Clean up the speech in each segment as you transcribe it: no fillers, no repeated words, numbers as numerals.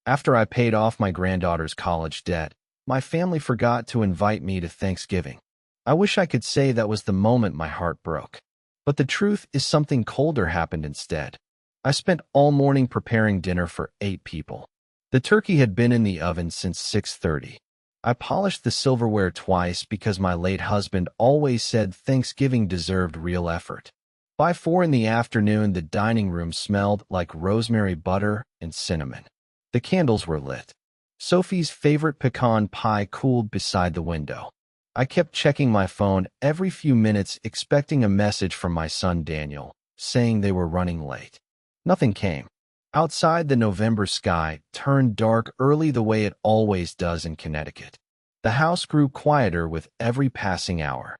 After I paid off my granddaughter's college debt, my family forgot to invite me to Thanksgiving. I wish I could say that was the moment my heart broke. But the truth is something colder happened instead. I spent all morning preparing dinner for 8 people. The turkey had been in the oven since 6:30. I polished the silverware twice because my late husband always said Thanksgiving deserved real effort. By 4 in the afternoon, the dining room smelled like rosemary butter and cinnamon. The candles were lit. Sophie's favorite pecan pie cooled beside the window. I kept checking my phone every few minutes, expecting a message from my son Daniel, saying they were running late. Nothing came. Outside, the November sky turned dark early the way it always does in Connecticut. The house grew quieter with every passing hour.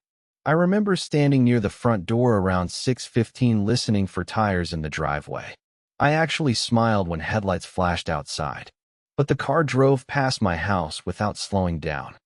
I remember standing near the front door around 6:15 listening for tires in the driveway. I actually smiled when headlights flashed outside. But the car drove past my house without slowing down.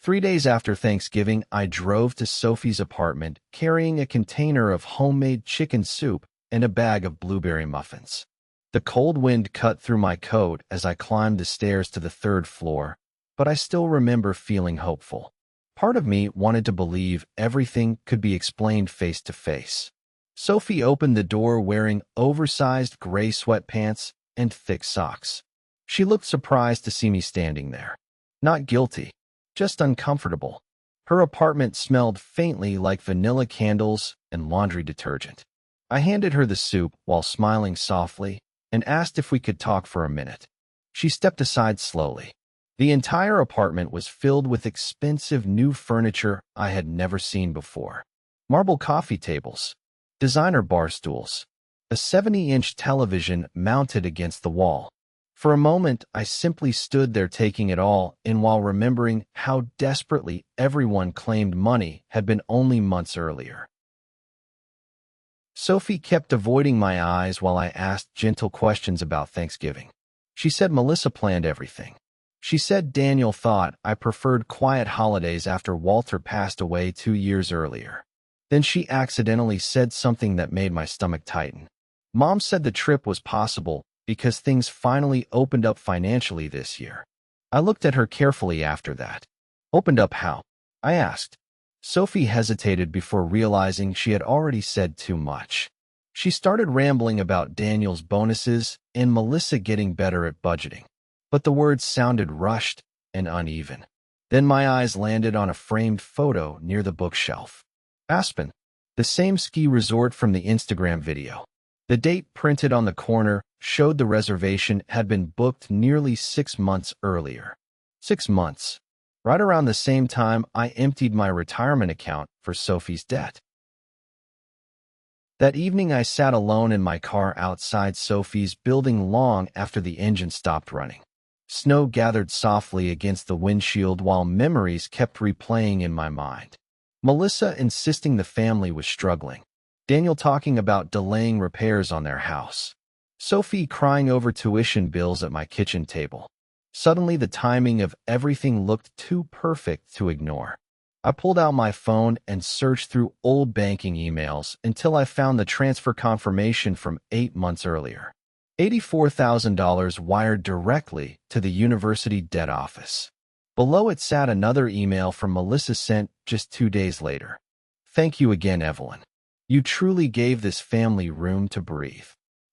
3 days after Thanksgiving, I drove to Sophie's apartment carrying a container of homemade chicken soup and a bag of blueberry muffins. The cold wind cut through my coat as I climbed the stairs to the 3rd floor, but I still remember feeling hopeful. Part of me wanted to believe everything could be explained face to face. Sophie opened the door wearing oversized gray sweatpants and thick socks. She looked surprised to see me standing there. Not guilty, just uncomfortable. Her apartment smelled faintly like vanilla candles and laundry detergent. I handed her the soup while smiling softly and asked if we could talk for a minute. She stepped aside slowly. The entire apartment was filled with expensive new furniture I had never seen before. Marble coffee tables, designer bar stools, a 70-inch television mounted against the wall. For a moment, I simply stood there taking it all in while remembering how desperately everyone claimed money had been only months earlier. Sophie kept avoiding my eyes while I asked gentle questions about Thanksgiving. She said Melissa planned everything. She said Daniel thought I preferred quiet holidays after Walter passed away 2 years earlier. Then she accidentally said something that made my stomach tighten. Mom said the trip was possible because things finally opened up financially this year. I looked at her carefully after that. Opened up how? I asked. Sophie hesitated before realizing she had already said too much. She started rambling about Daniel's bonuses and Melissa getting better at budgeting. But the words sounded rushed and uneven. Then my eyes landed on a framed photo near the bookshelf. Aspen, the same ski resort from the Instagram video. The date printed on the corner showed the reservation had been booked nearly 6 months earlier. 6 months. Right around the same time I emptied my retirement account for Sophie's debt. That evening I sat alone in my car outside Sophie's building long after the engine stopped running. Snow gathered softly against the windshield while memories kept replaying in my mind. Melissa insisting the family was struggling. Daniel talking about delaying repairs on their house. Sophie crying over tuition bills at my kitchen table. Suddenly, the timing of everything looked too perfect to ignore. I pulled out my phone and searched through old banking emails until I found the transfer confirmation from 8 months earlier. $84,000 wired directly to the university debt office. Below it sat another email from Melissa sent just 2 days later. Thank you again, Evelyn. You truly gave this family room to breathe.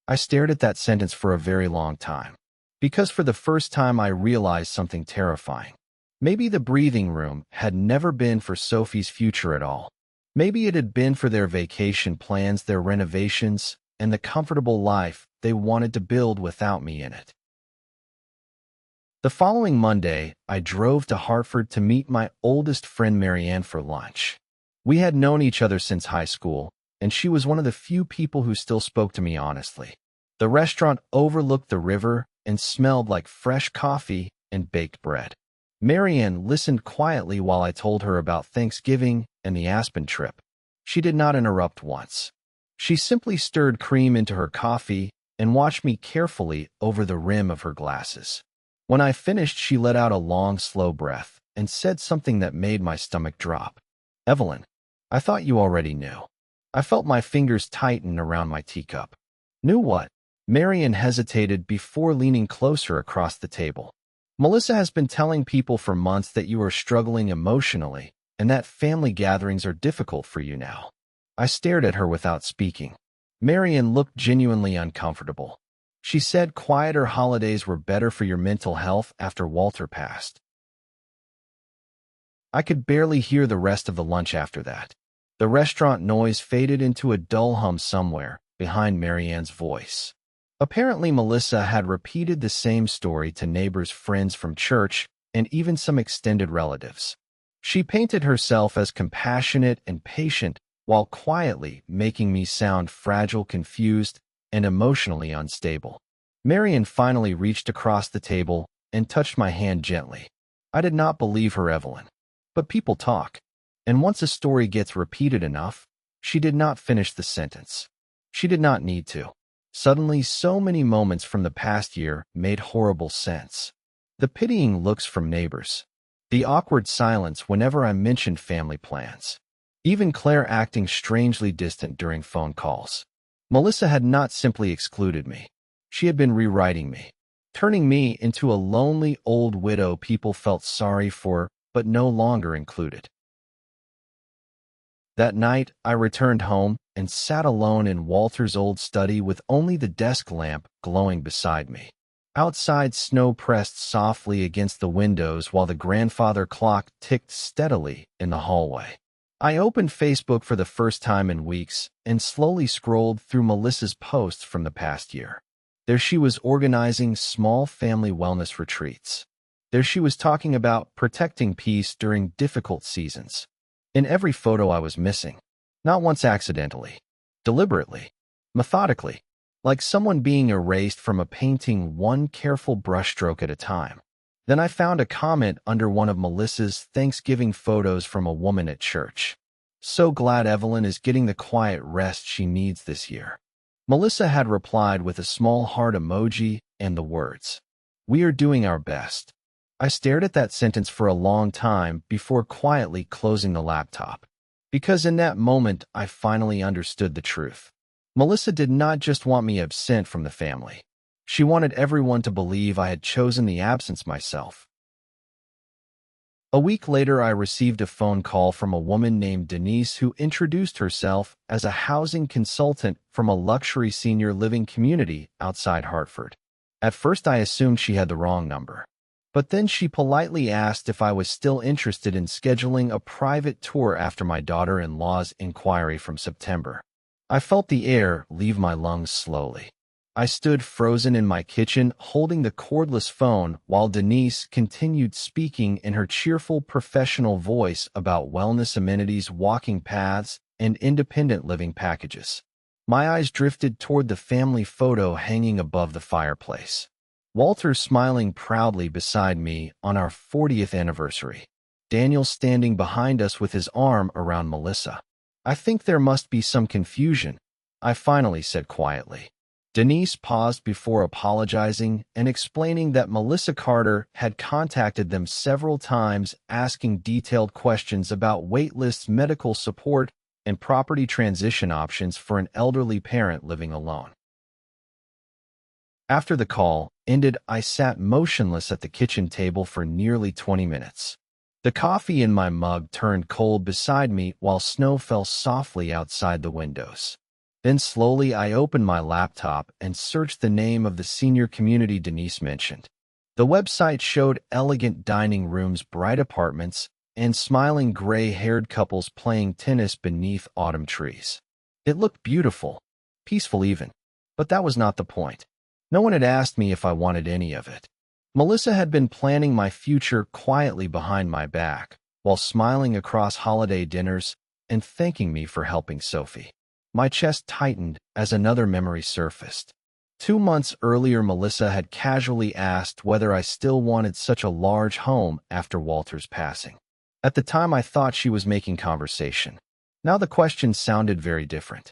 I stared at that sentence for a very long time. Because for the first time I realized something terrifying. Maybe the breathing room had never been for Sophie's future at all. Maybe it had been for their vacation plans, their renovations, and the comfortable life they wanted to build without me in it. The following Monday, I drove to Hartford to meet my oldest friend Marianne for lunch. We had known each other since high school, and she was one of the few people who still spoke to me honestly. The restaurant overlooked the river and smelled like fresh coffee and baked bread. Marianne listened quietly while I told her about Thanksgiving and the Aspen trip. She did not interrupt once. She simply stirred cream into her coffee and watched me carefully over the rim of her glasses. When I finished, she let out a long, slow breath and said something that made my stomach drop. Evelyn, I thought you already knew. I felt my fingers tighten around my teacup. Knew what? Marian hesitated before leaning closer across the table. Melissa has been telling people for months that you are struggling emotionally and that family gatherings are difficult for you now. I stared at her without speaking. Marian looked genuinely uncomfortable. She said quieter holidays were better for your mental health after Walter passed. I could barely hear the rest of the lunch after that. The restaurant noise faded into a dull hum somewhere behind Marianne's voice. Apparently, Melissa had repeated the same story to neighbors, friends from church, and even some extended relatives. She painted herself as compassionate and patient while quietly making me sound fragile, confused, and emotionally unstable. Marian finally reached across the table and touched my hand gently. I did not believe her, Evelyn. But people talk, and once a story gets repeated enough, she did not finish the sentence. She did not need to. Suddenly, so many moments from the past year made horrible sense. The pitying looks from neighbors. The awkward silence whenever I mentioned family plans. Even Claire acting strangely distant during phone calls. Melissa had not simply excluded me. She had been rewriting me, turning me into a lonely old widow people felt sorry for but no longer included. That night, I returned home and sat alone in Walter's old study with only the desk lamp glowing beside me. Outside, snow pressed softly against the windows while the grandfather clock ticked steadily in the hallway. I opened Facebook for the first time in weeks and slowly scrolled through Melissa's posts from the past year. There she was organizing small family wellness retreats. There she was talking about protecting peace during difficult seasons. In every photo I was missing, not once accidentally, deliberately, methodically, like someone being erased from a painting one careful brushstroke at a time. Then I found a comment under one of Melissa's Thanksgiving photos from a woman at church. So glad Evelyn is getting the quiet rest she needs this year. Melissa had replied with a small heart emoji and the words, "We are doing our best." I stared at that sentence for a long time before quietly closing the laptop. Because in that moment, I finally understood the truth. Melissa did not just want me absent from the family. She wanted everyone to believe I had chosen the absence myself. A week later, I received a phone call from a woman named Denise who introduced herself as a housing consultant from a luxury senior living community outside Hartford. At first, I assumed she had the wrong number. But then she politely asked if I was still interested in scheduling a private tour after my daughter-in-law's inquiry from September. I felt the air leave my lungs slowly. I stood frozen in my kitchen, holding the cordless phone while Denise continued speaking in her cheerful professional voice about wellness amenities, walking paths, and independent living packages. My eyes drifted toward the family photo hanging above the fireplace. Walter smiling proudly beside me on our 40th anniversary. Daniel standing behind us with his arm around Melissa. "I think there must be some confusion," I finally said quietly. Denise paused before apologizing and explaining that Melissa Carter had contacted them several times asking detailed questions about wait lists, medical support, and property transition options for an elderly parent living alone. After the call ended, I sat motionless at the kitchen table for nearly 20 minutes. The coffee in my mug turned cold beside me while snow fell softly outside the windows. Then slowly I opened my laptop and searched the name of the senior community Denise mentioned. The website showed elegant dining rooms, bright apartments, and smiling gray-haired couples playing tennis beneath autumn trees. It looked beautiful, peaceful even, but that was not the point. No one had asked me if I wanted any of it. Melissa had been planning my future quietly behind my back, while smiling across holiday dinners and thanking me for helping Sophie. My chest tightened as another memory surfaced. 2 months earlier, Melissa had casually asked whether I still wanted such a large home after Walter's passing. At the time, I thought she was making conversation. Now the question sounded very different.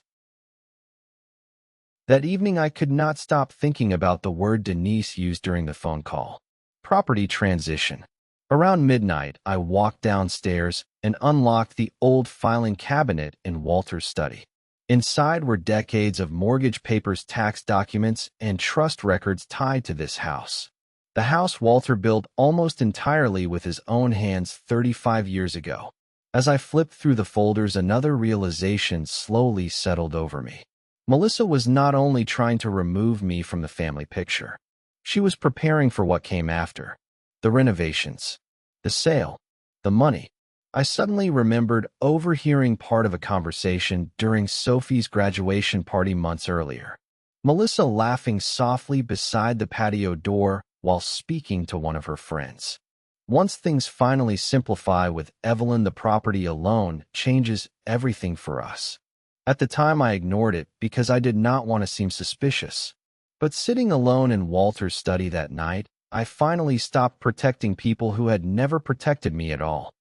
That evening, I could not stop thinking about the word Denise used during the phone call. Property transition. Around midnight, I walked downstairs and unlocked the old filing cabinet in Walter's study. Inside were decades of mortgage papers, tax documents, and trust records tied to this house. The house Walter built almost entirely with his own hands 35 years ago. As I flipped through the folders, another realization slowly settled over me. Melissa was not only trying to remove me from the family picture. She was preparing for what came after. The renovations, the sale, the money. I suddenly remembered overhearing part of a conversation during Sophie's graduation party months earlier. Melissa laughing softly beside the patio door while speaking to one of her friends. Once things finally simplify with Evelyn, the property alone changes everything for us. At the time, I ignored it because I did not want to seem suspicious. But sitting alone in Walter's study that night, I finally stopped protecting people who had never protected me at all.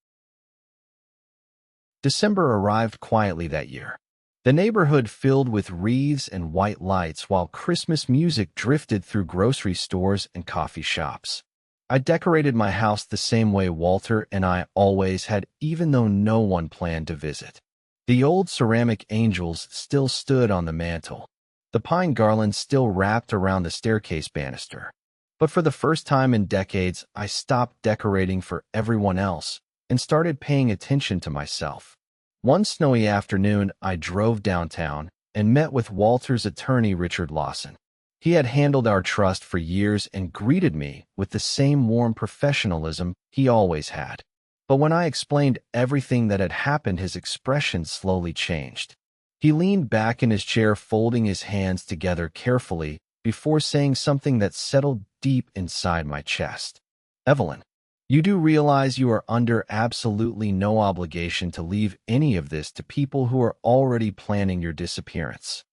December arrived quietly that year. The neighborhood filled with wreaths and white lights while Christmas music drifted through grocery stores and coffee shops. I decorated my house the same way Walter and I always had, even though no one planned to visit. The old ceramic angels still stood on the mantel. The pine garland still wrapped around the staircase banister. But for the first time in decades, I stopped decorating for everyone else and started paying attention to myself. One snowy afternoon, I drove downtown and met with Walter's attorney, Richard Lawson. He had handled our trust for years and greeted me with the same warm professionalism he always had. But when I explained everything that had happened, his expression slowly changed. He leaned back in his chair, folding his hands together carefully before saying something that settled deep inside my chest. "Evelyn, you do realize you are under absolutely no obligation to leave any of this to people who are already planning your disappearance."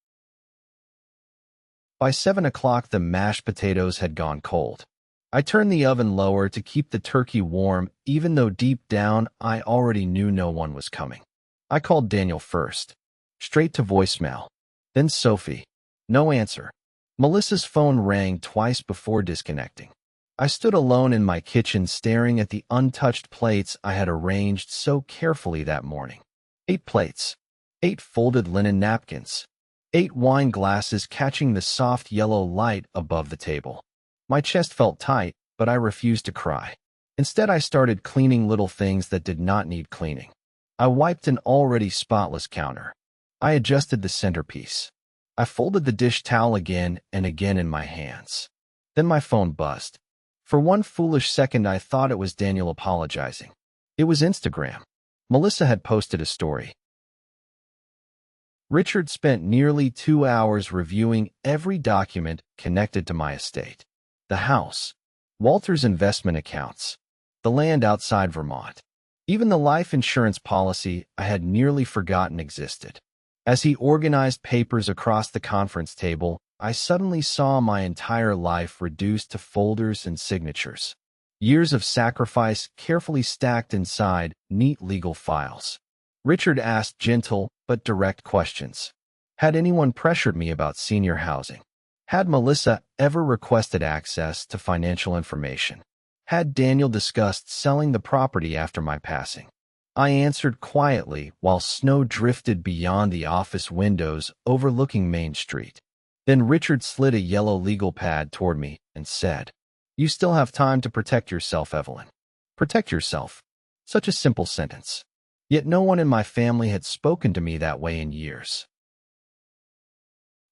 By 7 o'clock, the mashed potatoes had gone cold. I turned the oven lower to keep the turkey warm, even though deep down I already knew no one was coming. I called Daniel first, straight to voicemail. Then Sophie. No answer. Melissa's phone rang twice before disconnecting. I stood alone in my kitchen, staring at the untouched plates I had arranged so carefully that morning. 8 plates. 8 folded linen napkins. 8 wine glasses catching the soft yellow light above the table. My chest felt tight, but I refused to cry. Instead, I started cleaning little things that did not need cleaning. I wiped an already spotless counter. I adjusted the centerpiece. I folded the dish towel again and again in my hands. Then my phone buzzed. For one foolish second, I thought it was Daniel apologizing. It was Instagram. Melissa had posted a story. Richard spent nearly 2 hours reviewing every document connected to my estate. The house, Walter's investment accounts, the land outside Vermont, even the life insurance policy I had nearly forgotten existed. As he organized papers across the conference table, I suddenly saw my entire life reduced to folders and signatures. Years of sacrifice carefully stacked inside neat legal files. Richard asked gentle but direct questions. Had anyone pressured me about senior housing? Had Melissa ever requested access to financial information? Had Daniel discussed selling the property after my passing? I answered quietly while snow drifted beyond the office windows overlooking Main Street. Then Richard slid a yellow legal pad toward me and said, "You still have time to protect yourself, Evelyn. Protect yourself." Such a simple sentence. Yet no one in my family had spoken to me that way in years.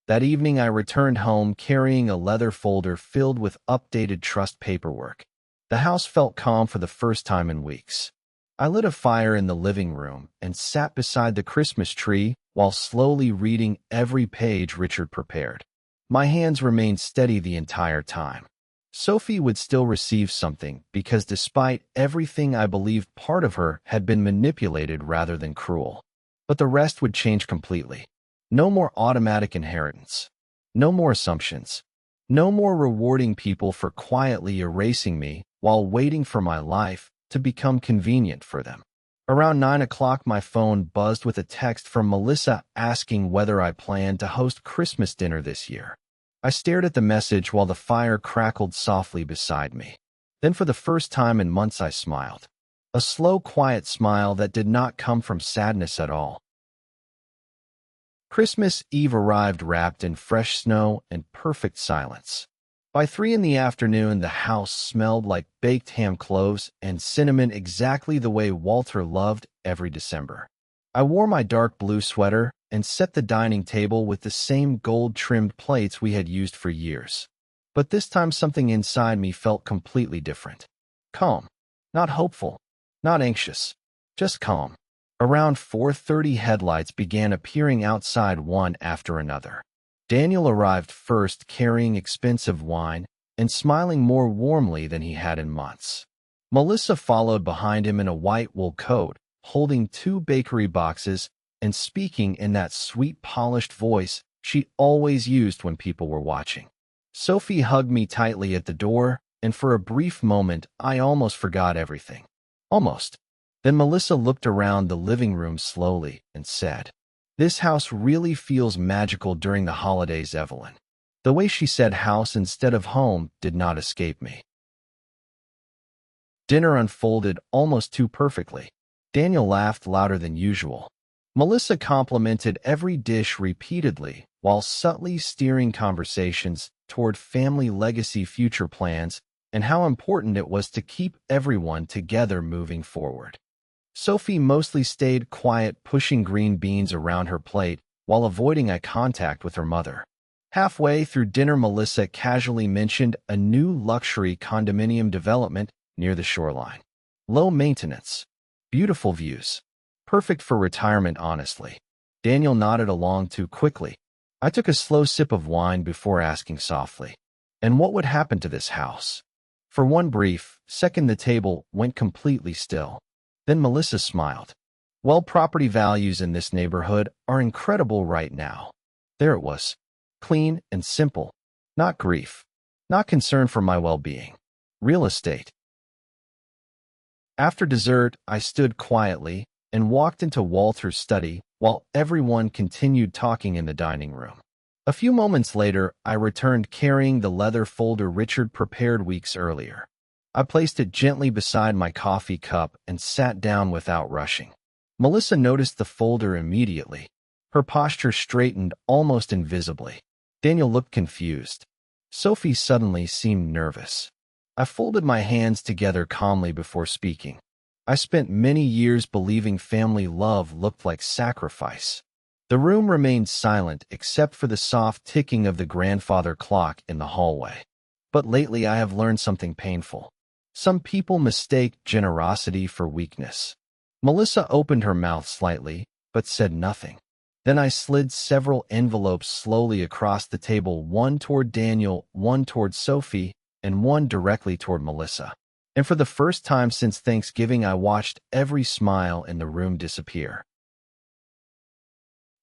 That evening, I returned home carrying a leather folder filled with updated trust paperwork. The house felt calm for the first time in weeks. I lit a fire in the living room and sat beside the Christmas tree while slowly reading every page Richard prepared. My hands remained steady the entire time. Sophie would still receive something because despite everything, I believed part of her had been manipulated rather than cruel. But the rest would change completely. No more automatic inheritance. No more assumptions. No more rewarding people for quietly erasing me while waiting for my life to become convenient for them. Around 9 o'clock, my phone buzzed with a text from Melissa asking whether I planned to host Christmas dinner this year. I stared at the message while the fire crackled softly beside me. Then for the first time in months, I smiled. A slow, quiet smile that did not come from sadness at all. Christmas Eve arrived wrapped in fresh snow and perfect silence. By 3 in the afternoon, the house smelled like baked ham, cloves, and cinnamon, exactly the way Walter loved every December. I wore my dark blue sweater and set the dining table with the same gold-trimmed plates we had used for years. But this time something inside me felt completely different. Calm. Not hopeful. Not anxious. Just calm. Around 4:30, headlights began appearing outside one after another. Daniel arrived first, carrying expensive wine and smiling more warmly than he had in months. Melissa followed behind him in a white wool coat, holding 2 bakery boxes and speaking in that sweet, polished voice she always used when people were watching. Sophie hugged me tightly at the door, and for a brief moment, I almost forgot everything. Almost. Then Melissa looked around the living room slowly and said, "This house really feels magical during the holidays, Evelyn." The way she said house instead of home did not escape me. Dinner unfolded almost too perfectly. Daniel laughed louder than usual. Melissa complimented every dish repeatedly, while subtly steering conversations toward family legacy, future plans, and how important it was to keep everyone together moving forward. Sophie mostly stayed quiet, pushing green beans around her plate while avoiding eye contact with her mother. Halfway through dinner, Melissa casually mentioned a new luxury condominium development near the shoreline. Low maintenance. Beautiful views. Perfect for retirement, honestly. Daniel nodded along too quickly. I took a slow sip of wine before asking softly, "And what would happen to this house?" For one brief second, the table went completely still. Then Melissa smiled. "Well, property values in this neighborhood are incredible right now." There it was. Clean and simple. Not grief. Not concern for my well-being. Real estate. After dessert, I stood quietly and walked into Walter's study while everyone continued talking in the dining room. A few moments later, I returned carrying the leather folder Richard prepared weeks earlier. I placed it gently beside my coffee cup and sat down without rushing. Melissa noticed the folder immediately. Her posture straightened almost invisibly. Daniel looked confused. Sophie suddenly seemed nervous. I folded my hands together calmly before speaking. I spent many years believing family love looked like sacrifice. The room remained silent except for the soft ticking of the grandfather clock in the hallway. But lately I have learned something painful. Some people mistake generosity for weakness. Melissa opened her mouth slightly, but said nothing. Then I slid several envelopes slowly across the table, one toward Daniel, one toward Sophie, and one directly toward Melissa. And for the first time since Thanksgiving, I watched every smile in the room disappear.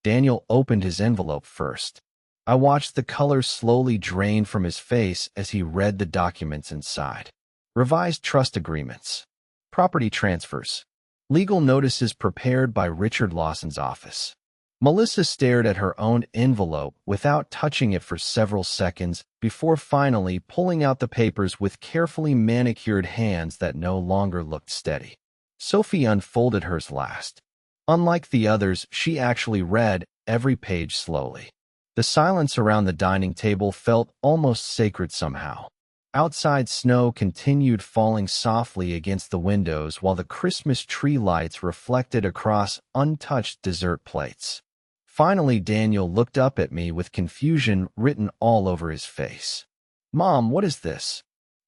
Daniel opened his envelope first. I watched the color slowly drain from his face as he read the documents inside. Revised trust agreements. Property transfers. Legal notices prepared by Richard Lawson's office. Melissa stared at her own envelope without touching it for several seconds before finally pulling out the papers with carefully manicured hands that no longer looked steady. Sophie unfolded hers last. Unlike the others, she actually read every page slowly. The silence around the dining table felt almost sacred somehow. Outside, snow continued falling softly against the windows while the Christmas tree lights reflected across untouched dessert plates. Finally, Daniel looked up at me with confusion written all over his face. "Mom, what is this?"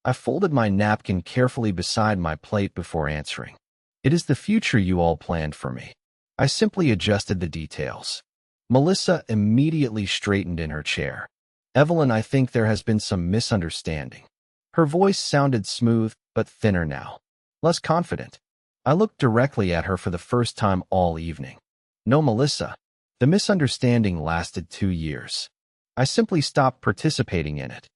I folded my napkin carefully beside my plate before answering. "It is the future you all planned for me." I simply adjusted the details. Melissa immediately straightened in her chair. "Evelyn, I think there has been some misunderstanding." Her voice sounded smooth, but thinner now. Less confident. I looked directly at her for the first time all evening. "No, Melissa. The misunderstanding lasted 2 years. I simply stopped participating in it."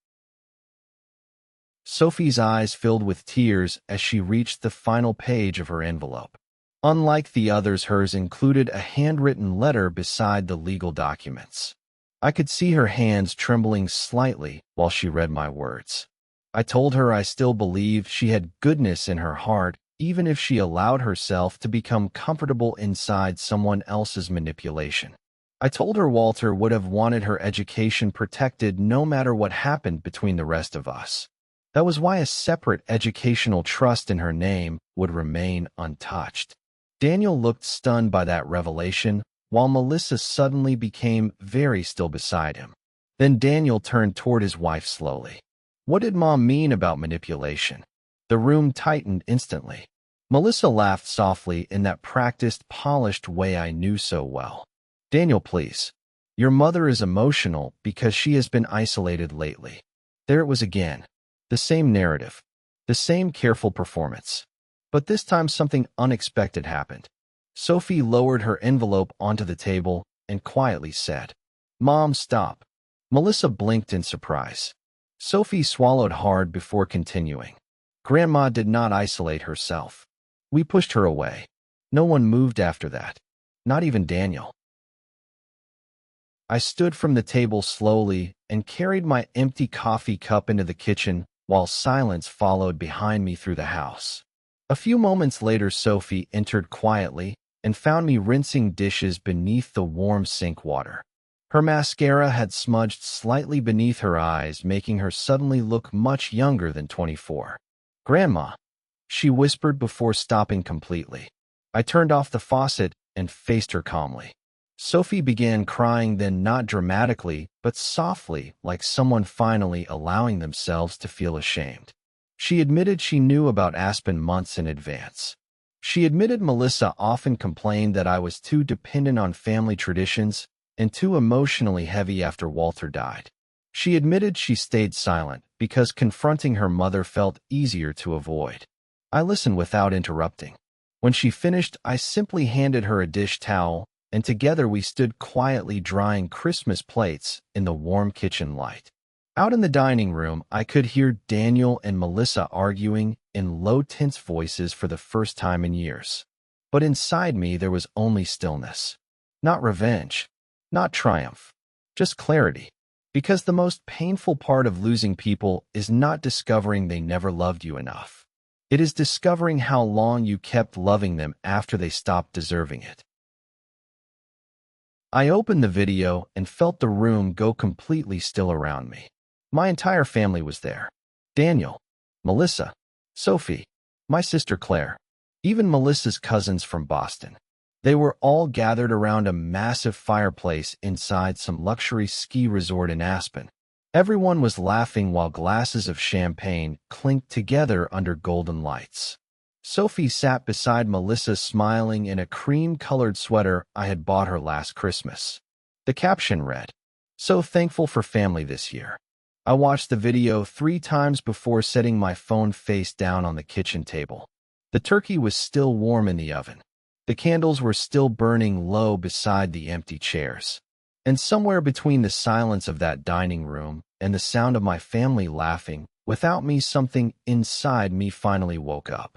Sophie's eyes filled with tears as she reached the final page of her envelope. Unlike the others, hers included a handwritten letter beside the legal documents. I could see her hands trembling slightly while she read my words. I told her I still believed she had goodness in her heart, even if she allowed herself to become comfortable inside someone else's manipulation. I told her Walter would have wanted her education protected no matter what happened between the rest of us. That was why a separate educational trust in her name would remain untouched. Daniel looked stunned by that revelation, while Melissa suddenly became very still beside him. Then Daniel turned toward his wife slowly. What did Mom mean about manipulation? The room tightened instantly. Melissa laughed softly in that practiced, polished way I knew so well. Daniel, please. Your mother is emotional because she has been isolated lately. There it was again. The same narrative. The same careful performance. But this time something unexpected happened. Sophie lowered her envelope onto the table and quietly said, "Mom, stop." Melissa blinked in surprise. Sophie swallowed hard before continuing. Grandma did not isolate herself. We pushed her away. No one moved after that. Not even Daniel. I stood from the table slowly and carried my empty coffee cup into the kitchen while silence followed behind me through the house. A few moments later, Sophie entered quietly and found me rinsing dishes beneath the warm sink water. Her mascara had smudged slightly beneath her eyes, making her suddenly look much younger than 24. "Grandma," she whispered before stopping completely. I turned off the faucet and faced her calmly. Sophie began crying, then not dramatically, but softly, like someone finally allowing themselves to feel ashamed. She admitted she knew about Aspen months in advance. She admitted Melissa often complained that I was too dependent on family traditions and too emotionally heavy after Walter died. She admitted she stayed silent because confronting her mother felt easier to avoid. I listened without interrupting. When she finished, I simply handed her a dish towel, and together we stood quietly drying Christmas plates in the warm kitchen light. Out in the dining room, I could hear Daniel and Melissa arguing in low, tense voices for the first time in years. But inside me, there was only stillness. Not revenge, not triumph, just clarity. Because the most painful part of losing people is not discovering they never loved you enough. It is discovering how long you kept loving them after they stopped deserving it. I opened the video and felt the room go completely still around me. My entire family was there. Daniel, Melissa, Sophie, my sister Claire, even Melissa's cousins from Boston. They were all gathered around a massive fireplace inside some luxury ski resort in Aspen. Everyone was laughing while glasses of champagne clinked together under golden lights. Sophie sat beside Melissa smiling in a cream-colored sweater I had bought her last Christmas. The caption read, "So thankful for family this year." I watched the video 3 times before setting my phone face down on the kitchen table. The turkey was still warm in the oven. The candles were still burning low beside the empty chairs. And somewhere between the silence of that dining room and the sound of my family laughing, without me, something inside me finally woke up.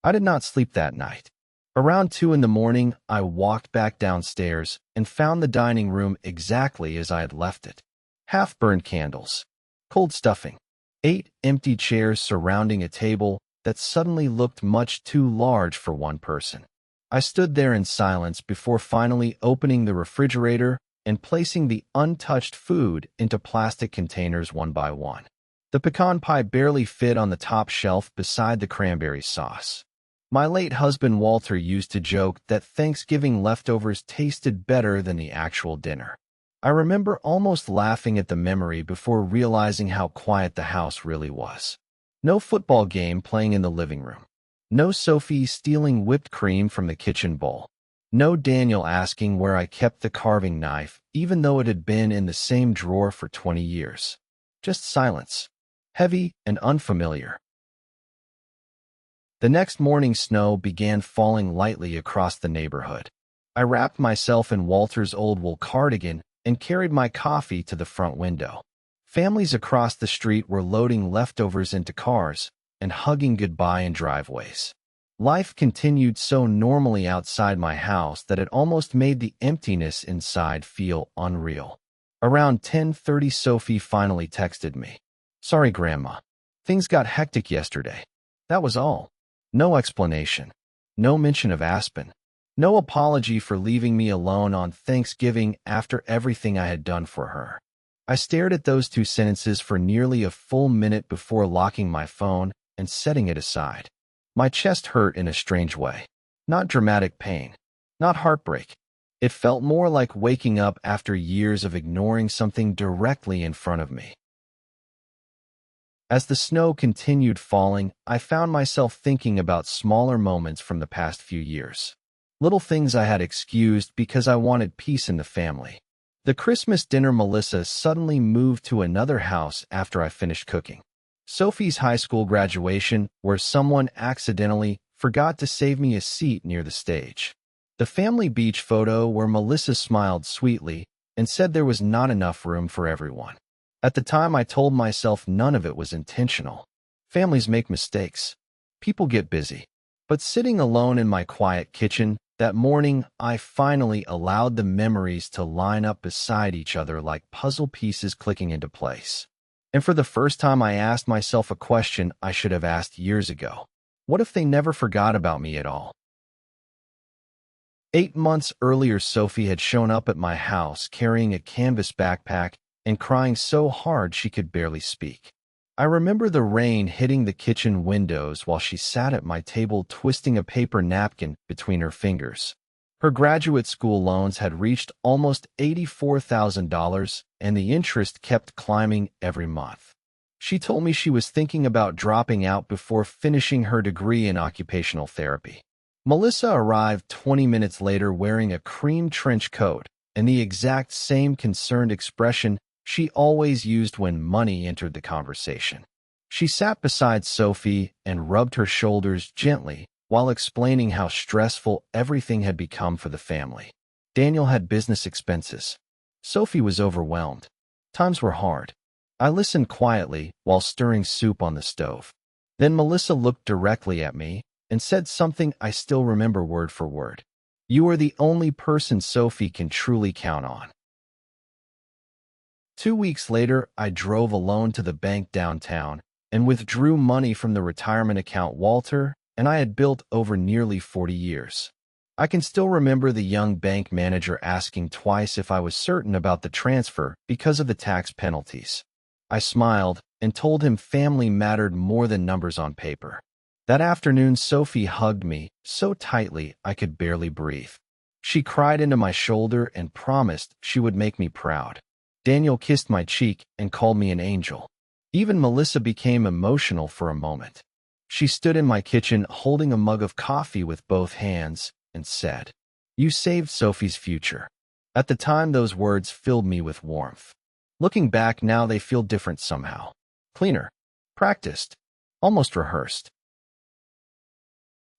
I did not sleep that night. Around 2 in the morning, I walked back downstairs and found the dining room exactly as I had left it. Half-burned candles, cold stuffing, 8 empty chairs surrounding a table that suddenly looked much too large for one person. I stood there in silence before finally opening the refrigerator and placing the untouched food into plastic containers one by one. The pecan pie barely fit on the top shelf beside the cranberry sauce. My late husband Walter used to joke that Thanksgiving leftovers tasted better than the actual dinner. I remember almost laughing at the memory before realizing how quiet the house really was. No football game playing in the living room. No Sophie stealing whipped cream from the kitchen bowl. No Daniel asking where I kept the carving knife, even though it had been in the same drawer for 20 years. Just silence. Heavy and unfamiliar. The next morning, snow began falling lightly across the neighborhood. I wrapped myself in Walter's old wool cardigan and carried my coffee to the front window. Families across the street were loading leftovers into cars and hugging goodbye in driveways. Life continued so normally outside my house that it almost made the emptiness inside feel unreal. Around 10:30, Sophie finally texted me. "Sorry, Grandma. Things got hectic yesterday." That was all. No explanation. No mention of Aspen. No apology for leaving me alone on Thanksgiving after everything I had done for her. I stared at those two sentences for nearly a full minute before locking my phone and setting it aside. My chest hurt in a strange way. Not dramatic pain. Not heartbreak. It felt more like waking up after years of ignoring something directly in front of me. As the snow continued falling, I found myself thinking about smaller moments from the past few years. Little things I had excused because I wanted peace in the family. The Christmas dinner Melissa suddenly moved to another house after I finished cooking. Sophie's high school graduation, where someone accidentally forgot to save me a seat near the stage. The family beach photo where Melissa smiled sweetly and said there was not enough room for everyone. At the time, I told myself none of it was intentional. Families make mistakes. People get busy. But sitting alone in my quiet kitchen, that morning, I finally allowed the memories to line up beside each other like puzzle pieces clicking into place. And for the first time, I asked myself a question I should have asked years ago. What if they never forgot about me at all? 8 months earlier, Sophie had shown up at my house carrying a canvas backpack and crying so hard she could barely speak. I remember the rain hitting the kitchen windows while she sat at my table twisting a paper napkin between her fingers. Her graduate school loans had reached almost $84,000, and the interest kept climbing every month. She told me she was thinking about dropping out before finishing her degree in occupational therapy. Melissa arrived 20 minutes later wearing a cream trench coat and the exact same concerned expression she always used when money entered the conversation. She sat beside Sophie and rubbed her shoulders gently while explaining how stressful everything had become for the family. Daniel had business expenses. Sophie was overwhelmed. Times were hard. I listened quietly while stirring soup on the stove. Then Melissa looked directly at me and said something I still remember word for word. "You are the only person Sophie can truly count on." 2 weeks later, I drove alone to the bank downtown and withdrew money from the retirement account Walter and I had built over nearly 40 years. I can still remember the young bank manager asking twice if I was certain about the transfer because of the tax penalties. I smiled and told him family mattered more than numbers on paper. That afternoon, Sophie hugged me so tightly I could barely breathe. She cried into my shoulder and promised she would make me proud. Daniel kissed my cheek and called me an angel. Even Melissa became emotional for a moment. She stood in my kitchen holding a mug of coffee with both hands and said, "You saved Sophie's future." At the time, those words filled me with warmth. Looking back now, they feel different somehow. Cleaner, practiced, almost rehearsed.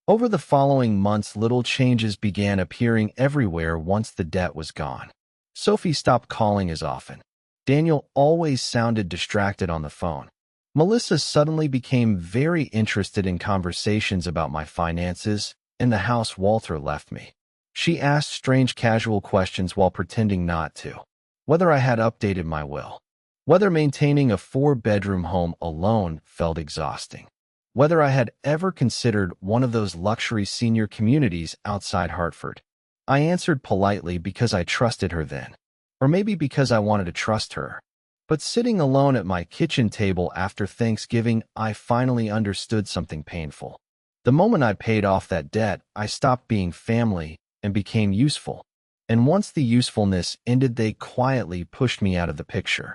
Over the following months, little changes began appearing everywhere once the debt was gone. Sophie stopped calling as often. Daniel always sounded distracted on the phone. Melissa suddenly became very interested in conversations about my finances and the house Walter left me. She asked strange casual questions while pretending not to. Whether I had updated my will. Whether maintaining a 4-bedroom home alone felt exhausting. Whether I had ever considered one of those luxury senior communities outside Hartford. I answered politely because I trusted her then, or maybe because I wanted to trust her. But sitting alone at my kitchen table after Thanksgiving, I finally understood something painful. The moment I paid off that debt, I stopped being family and became useful. And once the usefulness ended, they quietly pushed me out of the picture.